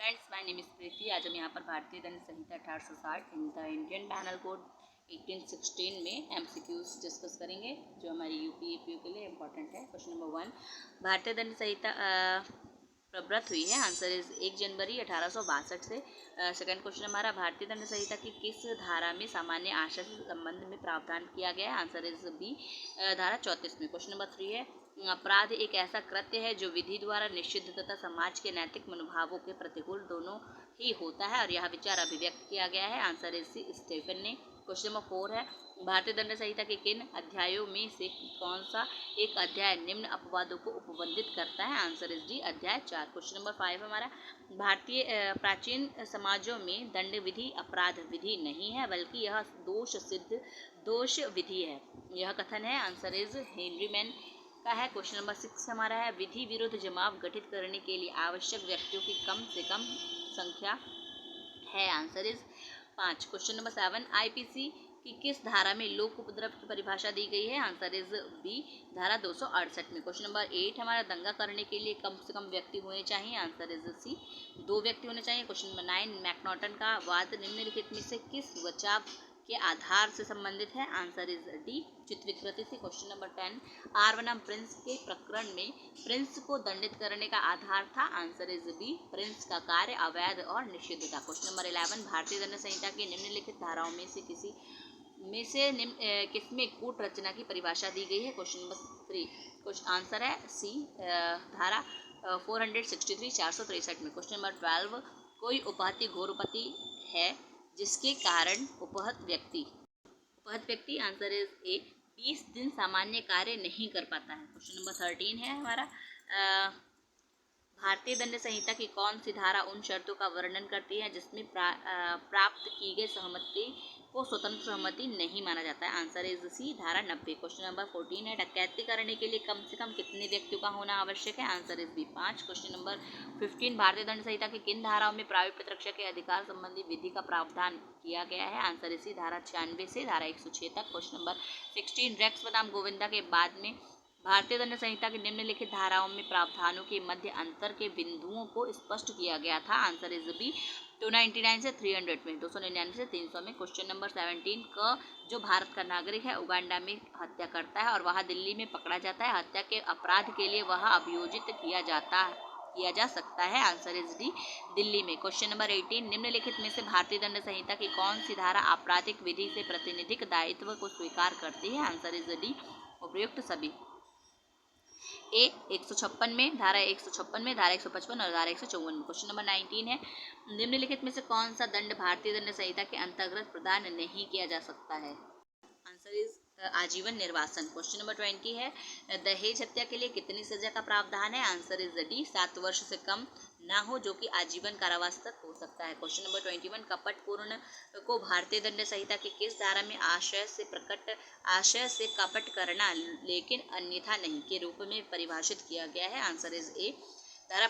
Friends, my name is प्रीति। आज हम यहाँ पर भारतीय दंड संहिता 1860 in the Indian panel code 1816 में एमसीक्यूज डिस्कस करेंगे जो हमारी यूपी एपीयू के लिए इम्पोर्टेंट है। क्वेश्चन नंबर 1, भारतीय दंड संहिता प्रवृत्त हुई है। आंसर इज 1 जनवरी 1862 से। सेकंड क्वेश्चन हमारा, भारतीय दंड संहिता की किस धारा में सामान्य आशय से संबंध में प्रावधान किया गया है। आंसर इज बी, धारा 34 में। क्वेश्चन नंबर 3 है, अपराध एक ऐसा कृत्य है जो विधि द्वारा निषिद्ध तथा समाज के नैतिक मनोभावों के प्रतिकूल दोनों ही होता है और यह विचार अभिव्यक्त किया गया है। आंसर इज सी, स्टेफन ने। क्वेश्चन नंबर 4 है, भारतीय दंड संहिता के किन अध्यायों में से कौन सा एक अध्याय निम्न अपवादों को उपबंधित करता है। आंसर इज डी, अध्याय 4। क्वेश्चन नंबर 5 हमारा, भारतीय प्राचीन समाजों में दंड विधि अपराध विधि नहीं है बल्कि यह दोष सिद्ध दोष विधि है, यह कथन है। आंसर इज हेनरी मैन का है। क्वेश्चन नंबर 6 हमारा है, विधि विरुद्ध जमाव गठित करने के लिए आवश्यक व्यक्तियों की कम से कम संख्या है। Answer is 5। Question number 7, IPC की किस धारा में लोक उपद्रव की परिभाषा दी गई है। आंसर इज बी, धारा 268 में। क्वेश्चन नंबर 8 हमारा, दंगा करने के लिए कम से कम व्यक्ति होने चाहिए। आंसर इज सी, 2 व्यक्ति होने चाहिए। क्वेश्चन नंबर 9, मैकनॉटन का वाद निम्नलिखित में से किस बचाव के आधार से संबंधित है। आंसर इज डी, चित्त विकृति से। क्वेश्चन नंबर 10, आर बनाम प्रिंस के प्रकरण में प्रिंस को दंडित करने का आधार था। आंसर इज बी, प्रिंस का कार्य अवैध और निषिद्ध था। क्वेश्चन नंबर 11, भारतीय दंड संहिता की निम्नलिखित धाराओं में से किसमें कूट रचना की परिभाषा दी गई है। क्वेश्चन नंबर 3, कुछ आंसर है सी, धारा 463 463 में। क्वेश्चन नंबर 12, कोई उपहति घोरपति है जिसके कारण उपहत व्यक्ति आंसर इज ए, 20 दिन सामान्य कार्य नहीं कर पाता है। क्वेश्चन नंबर 13 है हमारा, भारतीय दंड संहिता की कौन सी धारा उन शर्तों का वर्णन करती है जिसमें प्राप्त की गई सहमति को स्वतंत्र सहमति नहीं माना जाता है। आंसर इज सी, धारा 90। क्वेश्चन नंबर 14 है, डकैती करने के लिए कम से कम कितने व्यक्तियों का होना आवश्यक है। Answer is B, 5। Question number 15, भारतीय दंड संहिता की किन धाराओं में प्राप्य प्रतिरक्षा के अधिकार संबंधी विधि का प्रावधान किया गया है। आंसर इसी, धारा 96 से धारा 106 तक। क्वेश्चन नंबर 16, रेक्स बनाम गोविंदा के बाद में भारतीय दंड संहिता की निम्नलिखित धाराओं में प्रावधानों के मध्य अंतर के बिंदुओं को स्पष्ट किया गया था। आंसर इज बी, 299 से 300 में, 299 से 300 में। क्वेश्चन नंबर 17 का, जो भारत का नागरिक है उगांडा में हत्या करता है और वह दिल्ली में पकड़ा जाता है, हत्या के अपराध के लिए वह अभियोजित किया जा सकता है। आंसर इज डी, दिल्ली में। क्वेश्चन नंबर 18, निम्नलिखित में से भारतीय दंड संहिता की कौन सी धारा आपराधिक विधि से प्रतिनिधिक दायित्व को स्वीकार करती है। आंसर इज डी, उपयुक्त सभी। ए 156 में, धारा 156 में, धारा 155 और धारा 154 में। क्वेश्चन नंबर 19 है, निम्नलिखित में से कौन सा दंड भारतीय दंड संहिता के अंतर्गत प्रदान नहीं किया जा सकता है। आंसर इज आजीवन निर्वासन। क्वेश्चन नंबर 20 है, दहेज हत्या के लिए कितनी सजा का प्रावधान है। आंसर इज डी, 7 वर्ष से कम ना हो जो कि आजीवन कारावास तक हो सकता है। क्वेश्चन नंबर 21, कपटपूर्ण को भारतीय दंड संहिता की किस धारा में आशय से कपट करना लेकिन अन्यथा नहीं के रूप में परिभाषित किया गया है। आंसर इज ए, धारा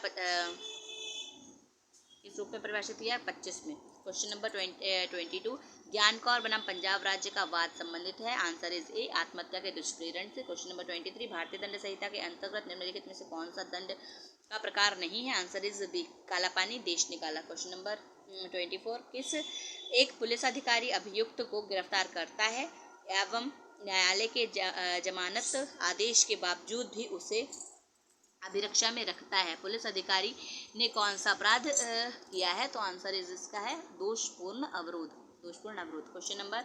किस रूप में परिभाषित किया है, 25 में। क्वेश्चन नंबर 22, ज्ञान कौर बनाम पंजाब राज्य का वाद संबंधित है। आंसर इज ए, आत्महत्या के दुष्प्रेरण से। क्वेश्चन नंबर 23, भारतीय दंड संहिता के अंतर्गत निम्नलिखित में से कौन सा दंड का प्रकार नहीं है। आंसर इज बी, काला पानी देश निकाला। क्वेश्चन नंबर 24, किस एक पुलिस अधिकारी अभियुक्त को गिरफ्तार करता है एवं न्यायालय के जमानत आदेश के बावजूद भी उसे अभिरक्षा में रखता है। पुलिस अधिकारी ने कौन सा अपराध किया है। तो आंसर इज इसका है दोषपूर्ण अवरोध। क्वेश्चन नंबर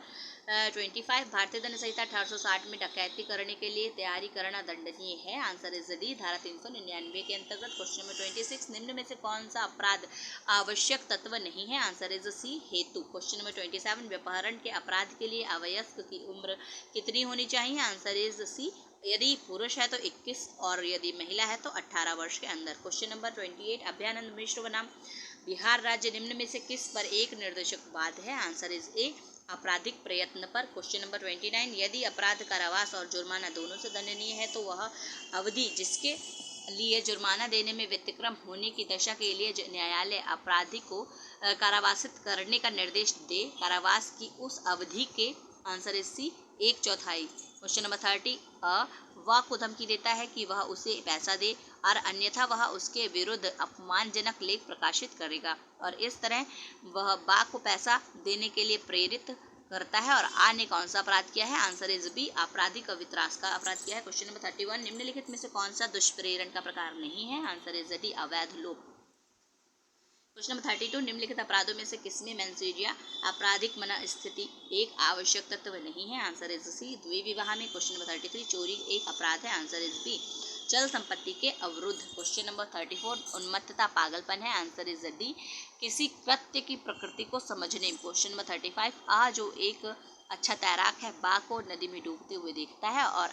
25, भारतीय दंड संहिता 1860 में डकैती करने के लिए तैयारी करना दंडनीय है। आंसर इज डी, धारा 399 के अंतर्गत। क्वेश्चन नंबर 26, निम्न में से कौन सा अपराध आवश्यक तत्व नहीं है। आंसर इज सी, हेतु। क्वेश्चन नंबर 27, व्यपहरण के अपराध के लिए अवयस्क की उम्र कितनी होनी चाहिए। आंसर इज सी, यदि पुरुष है तो 21 और यदि महिला है तो 18 वर्ष के अंदर। क्वेश्चन नंबर 28, अभयानंद मिश्र बनाम बिहार राज्य निम्न में से किस पर एक निर्देशक वाद है। आंसर इज ए, आपराधिक प्रयत्न पर। क्वेश्चन नंबर 29, यदि अपराध कारावास और जुर्माना दोनों से दंडनीय है तो वह अवधि जिसके लिए जुर्माना देने में व्यतिक्रम होने की दशा के लिए न्यायालय अपराधी को कारावासित करने का निर्देश दे, कारावास की उस अवधि के। Answer is C, 1/4। Question number 30, वह को धमकी देता है कि वह उसे पैसा दे और अन्यथा वह उसके विरुद्ध अपमानजनक लेख प्रकाशित करेगा और इस तरह वह बा को पैसा देने के लिए प्रेरित करता है। और आ ने कौन सा अपराध किया है? आंसर इज बी, आपराधिक वित्रास का अपराध किया है। क्वेश्चन नंबर 31, निम्नलिखित में से कौन सा दुष्प्रेरण का प्रकार नहीं है? आंसर इज डी, अवैध लोभ। क्वेश्चन नंबर 32, निम्नलिखित अपराधों में से किसमें मेंसेरिया आपराधिक मनस्थिति एक आवश्यक तत्व नहीं है? आंसर इज सी, द्विविवाह में। क्वेश्चन नंबर 33, चोरी एक अपराध है? आंसर इज बी, चल संपत्ति के अवरुद्ध। क्वेश्चन नंबर 34, उन्मत्तता पागलपन है? आंसर इज डी, किसी कृत्य की प्रकृति को समझने। क्वेश्चन नंबर 35, आ जो एक अच्छा तैराक है बा को नदी में डूबते हुए देखता है और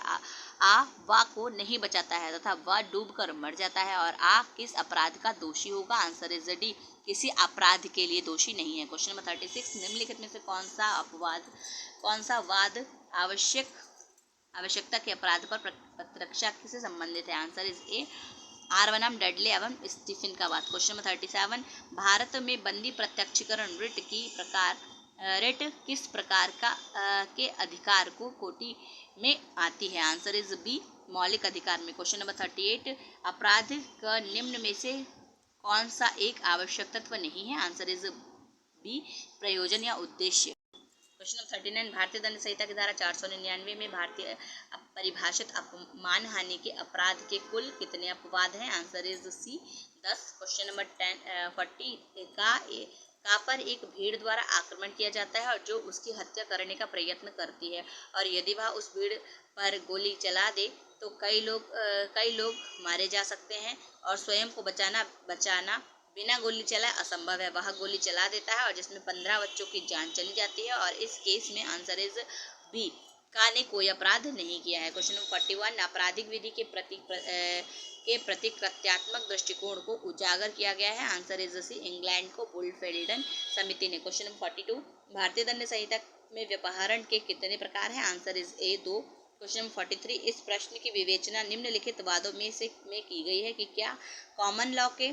आ वा को नहीं बचाता है तथा वह डूबकर मर जाता है और आ किस अपराध का दोषी होगा? आंसर इज डी, किसी अपराध के लिए दोषी नहीं है। क्वेश्चन नंबर 36, निम्नलिखित में से कौन सा वाद आवश्यकता के अपराध पर प्रतिरक्षा से संबंधित है? आंसर इज ए, आर बनाम डडले एवं स्टीफन का वाद। क्वेश्चन नंबर 37, भारत में बंदी प्रत्यक्षीकरण रिट किस प्रकार के अधिकार को कोटि में आती है? आंसर इज बी, मौलिक अधिकार में। क्वेश्चन नंबर 38, अपराध का निम्न में से कौन सा एक आवश्यक तत्व नहीं है? आंसर इज बी, प्रयोजन या उद्देश्य। क्वेश्चन नंबर 39, भारतीय दंड संहिता की धारा 499 में भारतीय परिभाषित अपमान हानि के अपराध के कुल कितने अपवाद हैं? Answer is C, 10। Question number 40, का पर एक भीड़ द्वारा आक्रमण किया जाता है और जो उसकी हत्या करने का प्रयत्न करती है और यदि वह उस भीड़ पर गोली चला दे तो कई लोग मारे जा सकते हैं और स्वयं को बचाना बिना गोली चलाए असंभव है। वह गोली चला देता है और जिसमें 15 बच्चों की जान चली जाती है और इस केस में आंसर इज बी, का ने कोई अपराध नहीं किया है। क्वेश्चन नंबर 41, आपराधिक विधि के प्रति कृत्यात्मक दृष्टिकोण को उजागर किया गया है? आंसर इज सी, इंग्लैंड को बुलफेल्डन समिति ने। क्वेश्चन नंबर 42, भारतीय दंड संहिता में व्यपहरण के कितने प्रकार हैं? Answer is a, 2। Question number 43, इस प्रश्न की विवेचना निम्नलिखित वादों में की गई है कि क्या कॉमन लॉ के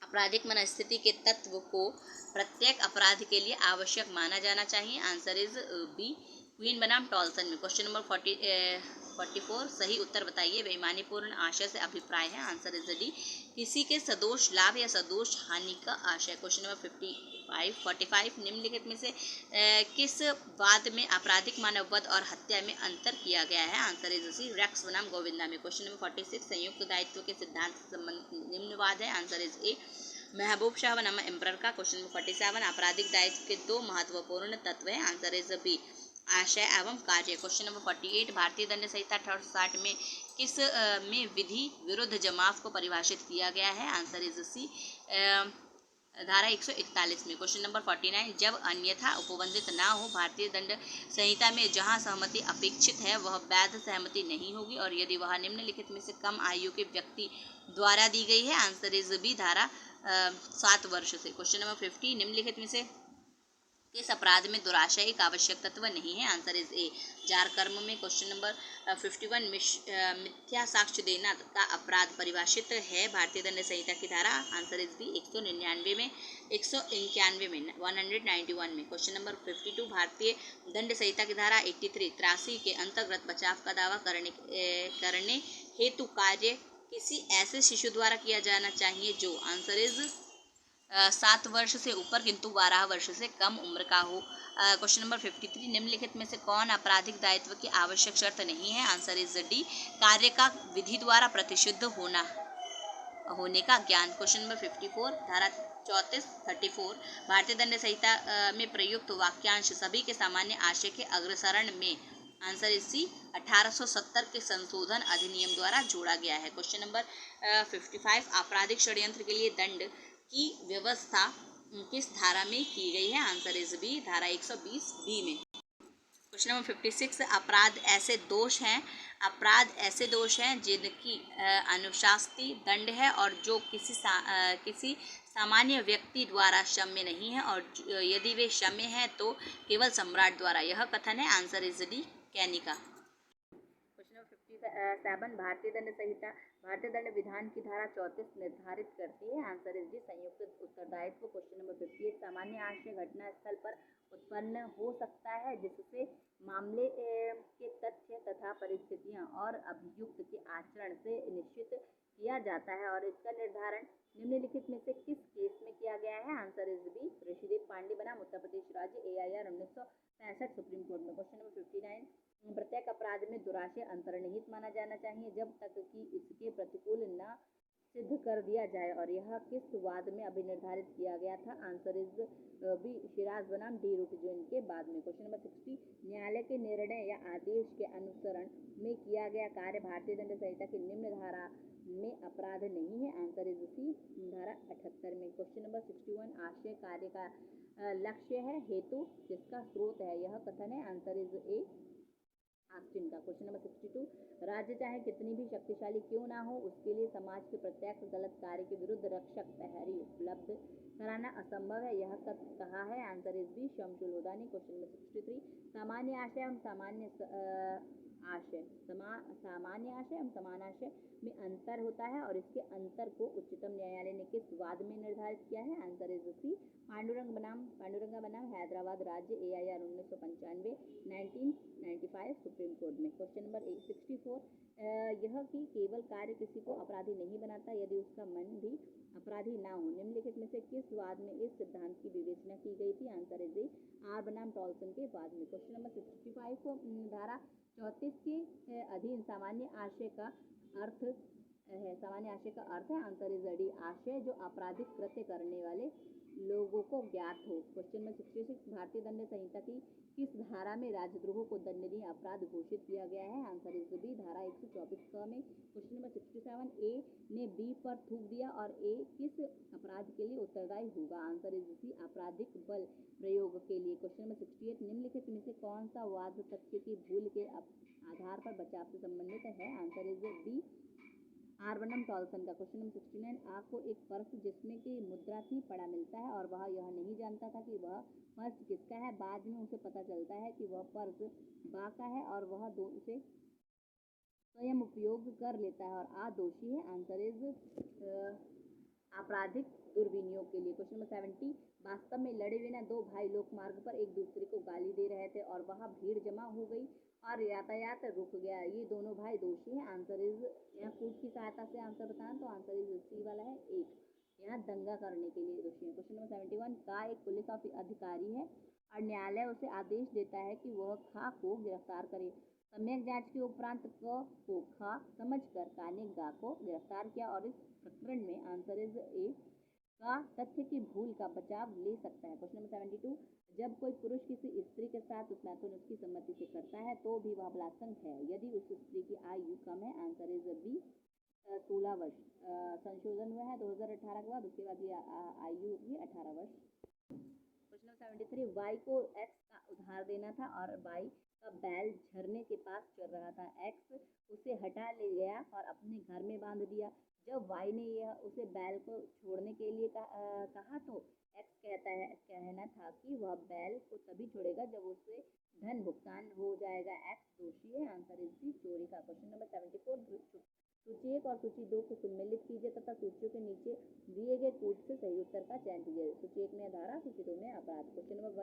आपराधिक मनस्थिति के तत्व को प्रत्येक अपराध के लिए आवश्यक माना जाना चाहिए? आंसर इज बी, क्वीन बनाम टॉल्सन में। क्वेश्चन नंबर 44, सही उत्तर बताइए। बेईमानीपूर्ण आशय से अभिप्राय है? आंसर इज डी, किसी के सदोष लाभ या सदोष हानि का आशय। क्वेश्चन नंबर 45, निम्नलिखित में से किस वाद में आपराधिक मानववध और हत्या में अंतर किया गया है? आंसर इज सी, रेक्स बनाम गोविंदा में। क्वेश्चन नंबर 46, संयुक्त दायित्व के सिद्धांत से संबंधित निम्न वाद है? आंसर इज ए, महबूब शाह बनाम एम्परर का। क्वेश्चन नंबर 47, आपराधिक दायित्व के दो महत्वपूर्ण तत्व हैं? आंसर इज बी, आशय एवं कार्य। क्वेश्चन नंबर 48, भारतीय दंड संहिता 1860 में किस में विधि विरुद्ध जमाव को परिभाषित किया गया है? आंसर इज सी, धारा 141 में। क्वेश्चन नंबर 49, जब अन्यथा उपबंधित ना हो भारतीय दंड संहिता में जहां सहमति अपेक्षित है वह वैध सहमति नहीं होगी और यदि वह निम्नलिखित में से कम आयु के व्यक्ति द्वारा दी गई है? आंसर इज बी, धारा 7 वर्ष से। क्वेश्चन नंबर 50, निम्नलिखित में से किस अपराध में दुराशय एक आवश्यक तत्व नहीं है? आंसर इज ए, जार कर्म में। क्वेश्चन नंबर 51, मिथ्या साक्ष्य देना का अपराध परिभाषित है भारतीय दंड संहिता की धारा? आंसर इज बी, 199 में, 191 में, 191 में। क्वेश्चन नंबर 52, भारतीय दंड संहिता की धारा 83 के अंतर्गत बचाव का दावा करने हेतु कार्य किसी ऐसे शिशु द्वारा किया जाना चाहिए जो? आंसर इज 7 वर्ष से ऊपर किंतु 12 वर्ष से कम उम्र का हो। क्वेश्चन नंबर 53, निम्नलिखित में से कौन आपराधिक दायित्व की आवश्यक शर्त नहीं है? आंसर इज डी, कार्य का विधि द्वारा प्रतिषिद्ध होने का ज्ञान। क्वेश्चन नंबर 54, धारा 34 भारतीय दंड संहिता में प्रयुक्त वाक्यांश सभी के सामान्य आशय के अग्रसरण में? आंसर इज सी, 1870 के संशोधन अधिनियम द्वारा जोड़ा गया है। क्वेश्चन नंबर 55, आपराधिक षड्यंत्र के लिए दंड की व्यवस्था किस धारा में की गई है? आंसर इज बी, धारा 120 बी में। क्वेश्चन नंबर 56, अपराध ऐसे दोष हैं जिनकी अनुशास्ती दंड है और जो किसी सामान्य व्यक्ति द्वारा क्षम्य नहीं है और यदि वे क्षम्य हैं तो केवल सम्राट द्वारा। यह कथन है? Answer is D, Kanika. Question number 57, भारतीय दंड विधान की धारा 34 निर्धारित करती है? आंसर इज डी, संयुक्त उत्तरदायित्व। क्वेश्चन नंबर 58, सामान्य आशय घटना स्थल पर उत्पन्न हो सकता है जिससे मामले के तथ्य तथा परिस्थितियां और अभियुक्त के आचरण से निश्चित किया जाता है और इसका निर्धारण निम्नलिखित में से किस केस में किया गया है? Answer is B, Rishidev Pandey बनाम उत्तर प्रदेश राज्य, AIR 1965 सुप्रीम कोर्ट में। क्वेश्चन नंबर 59, प्रत्येक अपराध में दुराशय अंतर्निहित माना जाना चाहिए जब तक कि इसके प्रतिकूल न सिद्ध कर दिया जाए और यह किस वाद में अभिनिर्धारित किया गया था? आंसर इज बी, शिराज बनाम डी रूट जोइन के बाद में। क्वेश्चन नंबर 60, न्यायालय के निर्णय या आदेश के अनुसरण में किया गया कार्य भारतीय दंड संहिता की निम्न धारा में अपराध नहीं है? आंसर इज सी, धारा 78 में। क्वेश्चन नंबर 61, आशय कार्य का लक्ष्य है, हेतु जिसका स्रोत है यह कथन है? आंसर इज ए, आस्टिन का। क्वेश्चन नंबर 62, राज्य चाहे कितनी भी शक्तिशाली क्यों ना हो उसके लिए समाज के प्रत्येक गलत कार्य के विरुद्ध रक्षक प्रहरी उपलब्ध कराना असंभव है, यह कहा है? Answer is B, Shamshul Hudani. Question number 63, सामान्य आशय एवं सामान्य समानाशय में अंतर होता है और इसके अंतर को उच्चतम न्यायालय ने किस वाद में निर्धारित किया है? आंसर इज सी, पांडुरंगा बनाम हैदराबाद राज्य, AIR 1995 1995 सुप्रीम कोर्ट में। क्वेश्चन नंबर 64, यह कि केवल कार्य किसी को अपराधी नहीं बनाता यदि उसका मन भी अपराधी ना हो, निम्नलिखित में से किस वाद में इस सिद्धांत की विवेचना की गई थी? आंसर इज आर बनाम टॉल्सन के वाद में। क्वेश्चन नंबर 65 को धारा 34 के अधीन सामान्य आशय का अर्थ है? आंसर इज डी, आशय जो आपराधिक कृत्य करने वाले लोगों को ज्ञात हो। क्वेश्चन नंबर 66, भारतीय दंड संहिता की किस धारा में राजद्रोह को दंडनीय अपराध घोषित किया गया है? आंसर इज बी, धारा 124 में। क्वेश्चन नंबर 67, ए ने बी पर थूक दिया और ए किस अपराध के लिए उत्तरदायी होगा? आंसर इज सी, आपराधिक बल प्रयोग के लिए। क्वेश्चन नंबर 68, निम्नलिखित में से कौन सा वाद तथ्य की भूल के आधार पर बचाव से संबंधित है? आंसर इज बी, आर बनाम टॉल्सन का। क्वेश्चन नंबर 69, आ को एक पर्स जिसमें की मुद्रा थी पड़ा मिलता है और वह यह नहीं जानता था कि वह पर्स किसका है, बाद में उसे पता चलता है कि वह पर्स बा का है और वह उसे स्वयं उपयोग कर लेता है और आ दोषी है? आंसर इज आपराधिक दुर्विनियोग के लिए। क्वेश्चन नंबर 70, वास्तव में लड़े बिना दो भाई लोक मार्ग पर एक दूसरे को गाली दे रहे थे और वहां भीड़ जमा हो गई और यातायात रुक गया, ये दोनों भाई दोषी हैं? आंसर इज, यहाँ कूट की सहायता से आंसर बताएं तो आंसर इज सी वाला है, एक, यहाँ दंगा करने के लिए दोषी है। क्वेश्चन नंबर 71, का एक पुलिस अधिकारी है और न्यायालय उसे आदेश देता है कि वह खा को गिरफ्तार करे। सम्यक जांच के उपरांत क को खा समझकर का ने गा को गिरफ्तार किया और इस प्रकरण में आंसर इज ए, का तथ्य की भूल का बचाव ले सकता है। क्वेश्चन नंबर 72, जब कोई पुरुष किसी स्त्री के साथ स्नातन उसकी सम्मति से करता है तो भी वह बलात्संग है यदि उस स्त्री की आयु कम है? आंसर इज बी, 16 वर्ष। संशोधन हुआ है 2018 के बाद, उसके बाद ये आयु होगी 18 वर्ष। क्वेश्चन नंबर 73, वाई को एक्स का उधार देना था और वाई का बैल झरने के पास चल रहा था, एक्स उसे हटा ले गया और अपने घर में बांध दिया। जब वाई ने यह उसे बैल को छोड़ने के लिए कहा तो एक्स कहना था कि वह बैल को तभी छोड़ेगा जब उसे धन भुगतान हो जाएगा, एक्स दोषी है? आंसर इज डी, चोरी का। क्वेश्चन नंबर 74, सूची 1 और सूची 2 को सम्मिलित कीजिए तथा सूचियों के नीचे दिए गए कूट से सही उत्तर का चयन कीजिए। सूची 1 में धारा, सूची 2 में अपराध। क्वेश्चन नंबर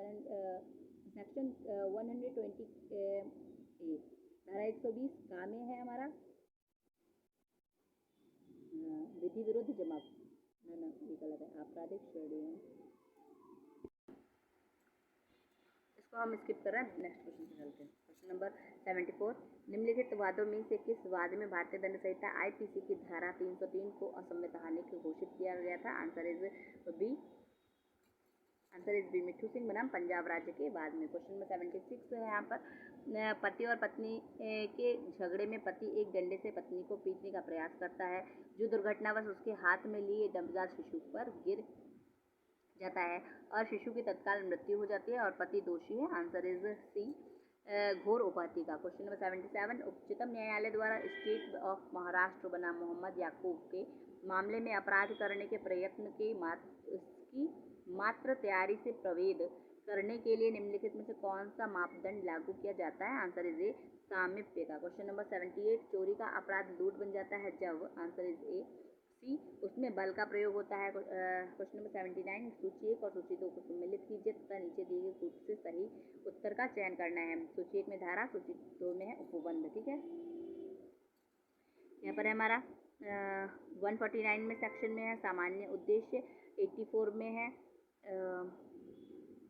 सेक्शन 120 ए, धारा 120 का में है हमारा विधि विरुद्ध जमाव, ना ये गलत है, आपराधिक श्रेणी है, इसको हम स्किप कर रहे हैं, नेक्स्ट क्वेश्चन पे चलते हैं। क्वेश्चन नंबर 74, निम्नलिखित वादों में से किस वाद में भारतीय दंड संहिता IPC की धारा 303 को असंवैधानिक घोषित किया गया था? आंसर इज बी, मिट्ठू सिंह बनाम पंजाब राज्य के बाद में। क्वेश्चन नंबर 76 है यहाँ पर, पति और पत्नी के झगड़े में पति एक डंडे से पत्नी को पीटने का प्रयास करता है जो दुर्घटनावश उसके हाथ में लिए नवजात शिशु पर गिर जाता है और शिशु की तत्काल मृत्यु हो जाती है और पति दोषी है? आंसर इज सी, घोर उपाधि का। क्वेश्चन नंबर 77, उच्चतम न्यायालय द्वारा स्टेट ऑफ महाराष्ट्र बनाम मोहम्मद याकूब के मामले में अपराध करने के प्रयत्न के मात्र तैयारी से प्रवेद करने के लिए निम्नलिखित में से कौन सा मापदंड लागू किया जाता है? आंसर इज ए, सामीप्य का। क्वेश्चन नंबर 78, चोरी का अपराध लूट बन जाता है जब? आंसर इज ए, सी, उसमें बल का प्रयोग होता है। क्वेश्चन नंबर 79, सूची 1 और सूची 2 को सम्मिलित कीजिए तथा नीचे दिए गए कूट से सही उत्तर का चयन करना है। सूची 1 में धारा, सूची 2 में है उपबंध, ठीक है। यहाँ पर है हमारा 149 में सेक्शन में है सामान्य उद्देश्य, 84 में है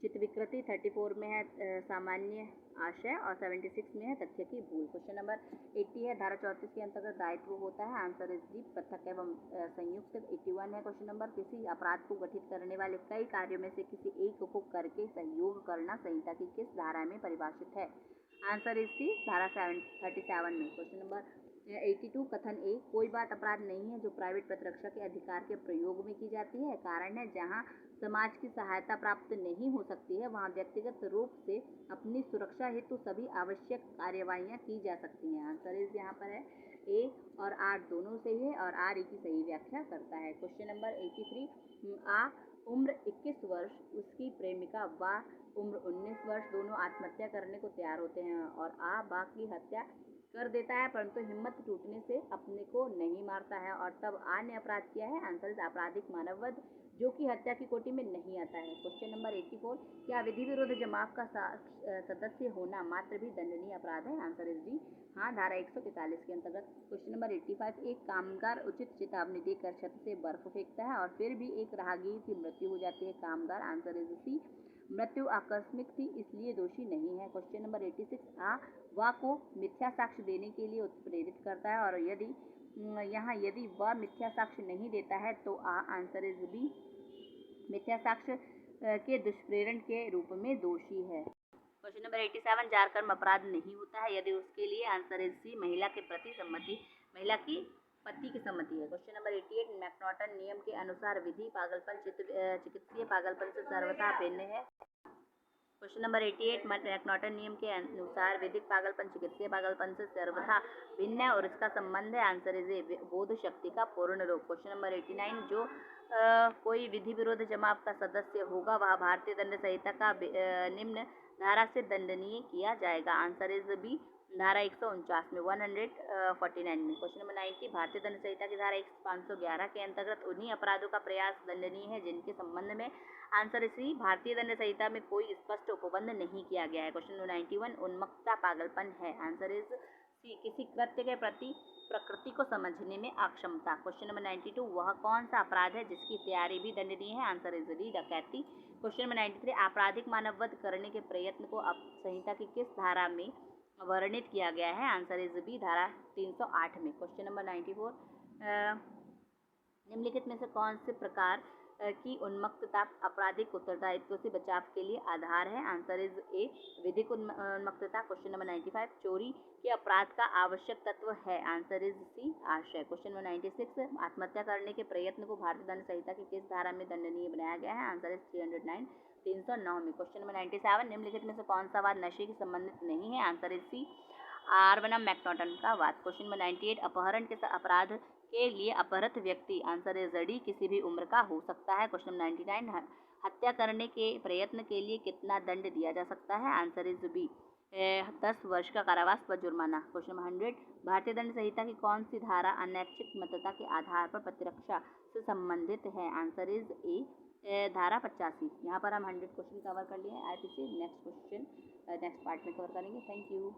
चित्त विकृति, 34 में है सामान्य आशय और 76 में है तथ्य की भूल। क्वेश्चन नंबर 80 है धारा 34 के अंतर्गत दायित्व होता है, आंसर इज डी पृथक एवं संयुक्त। 81 है क्वेश्चन नंबर किसी अपराध को गठित करने वाले कई कार्यों में से किसी एक को करके सहयोग करना संहिता की किस धारा में परिभाषित है, आंसर इज सी धारा 37 में। क्वेश्चन नंबर 82 कथन ए कोई बात अपराध नहीं है जो प्राइवेट प्रतिरक्षा के अधिकार के प्रयोग में की जाती है। कारण है जहां समाज की सहायता प्राप्त नहीं हो सकती है वहां व्यक्तिगत रूप से अपनी सुरक्षा हेतु सभी आवश्यक कार्यवाहियां की जा सकती हैं। आंसर इज यहाँ पर है ए और आर दोनों सही है और आर की सही व्याख्या करता है। क्वेश्चन नंबर 83 आ उम्र 21 वर्ष उसकी प्रेमिका व उम्र 19 वर्ष दोनों आत्महत्या करने को तैयार होते हैं और आ बा की हत्या कर देता है परंतु हिम्मत टूटने से अपने को नहीं मारता है और तब आ ने अपराध किया है। आंसर इज आपराधिक मानववध जो कि हत्या की कोटि में नहीं आता है। क्वेश्चन नंबर 84 क्या विधि विरुद्ध जमात का सदस्य होना मात्र भी दंडनीय अपराध है, आंसर इज डी हाँ धारा 143 के अंतर्गत। क्वेश्चन नंबर 85 एक कामगार उचित चेतावनी देकर छत से बर्फ फेंकता है और फिर भी एक राहगीर की मृत्यु हो जाती है कामगार, आंसर इज सी मृत्यु आकस्मिक थी इसलिए दोषी नहीं है। क्वेश्चन नंबर 86 आ वा को मिथ्या साक्ष्य देने के लिए उत्प्रेरित करता है और यदि वह मिथ्या साक्ष्य नहीं देता है तो आंसर इज बी मिथ्या साक्ष्य के दुष्प्रेरण के रूप में दोषी है। क्वेश्चन नंबर 87 जारकर्म अपराध नहीं होता है यदि उसके लिए, आंसर इज सी महिला के प्रति सम्मति महिला की पति की सम्मति है। क्वेश्चन नंबर 88 मैकनॉटन नियम के अनुसार विधि पागलपन चिकित्सीय पागलपन से सर्वथा भिन्न है। क्वेश्चन नंबर 88 मैकनॉटन नियम के अनुसार विधिक पागलपन चिकित्सीय पागलपन से सर्वथा भिन्न है और इसका संबंध है, आंसर इज ए बोध शक्ति का पूर्ण रोग। क्वेश्चन नंबर 89 जो कोई विधि विरोध जमात का सदस्य होगा वह भारतीय दंड संहिता का निम्न धारा से दंडनीय किया जाएगा, आंसर इज बी धारा 149 में 149 में। क्वेश्चन नंबर 90 भारतीय दंड संहिता की धारा 511 के अंतर्गत उन्हीं अपराधों का प्रयास दंडनीय है जिनके संबंध में, आंसर सी भारतीय दंड संहिता में कोई स्पष्ट उपबंध नहीं किया गया है। क्वेश्चन नंबर 91 उन्मत्तता पागलपन है, आंसर इज सी किसी कृत्य के प्रति प्रकृति को समझने में अक्षमता। क्वेश्चन नंबर 92 वह कौन सा अपराध है जिसकी तैयारी भी दंडनीय है, आंसर इज डी डकैती। क्वेश्चन नंबर 93 आपराधिक मानववध करने के प्रयत्न को संहिता की किस धारा में वर्णित किया गया है, आंसर इज बी धारा 308 में। क्वेश्चन नंबर 94 निम्नलिखित में से कौन से प्रकार की उन्मत्तता आपराधिक उत्तरदायित्व से बचाव के लिए आधार है, आंसर इज ए विधिक उन्मत्तता। क्वेश्चन नंबर 95 चोरी के अपराध का आवश्यक तत्व है, आंसर इज सी आशय। क्वेश्चन नंबर 96 आत्महत्या करने के प्रयत्न को भारतीय दंड संहिता की किस धारा में दंडनीय बनाया गया है, आंसर इज 309 में। क्वेश्चन नंबर 97 निम्नलिखित में से कौन सा वाद नशे से संबंधित नहीं है, आंसर इज सी आर बनाम मैकनॉटन का वाद। क्वेश्चन नंबर 98 अपहरण के अपराध के लिए अपहृत व्यक्ति, आंसर इज डी किसी भी उम्र का हो सकता है। क्वेश्चन नंबर 99 हत्या करने के प्रयत्न के लिए कितना दंड दिया जा सकता है, आंसर इज बी 10 वर्ष का कारावास व जुर्माना। क्वेश्चन नंबर 100 भारतीय दंड संहिता की कौन सी धारा अनैच्छिक मतता के आधार पर प्रतिरक्षा से संबंधित है, आंसर इज ए धारा 85। यहाँ पर हम 100 क्वेश्चन कवर कर लिए हैं। आईपीसी नेक्स्ट पार्ट में कवर करेंगे। Thank you.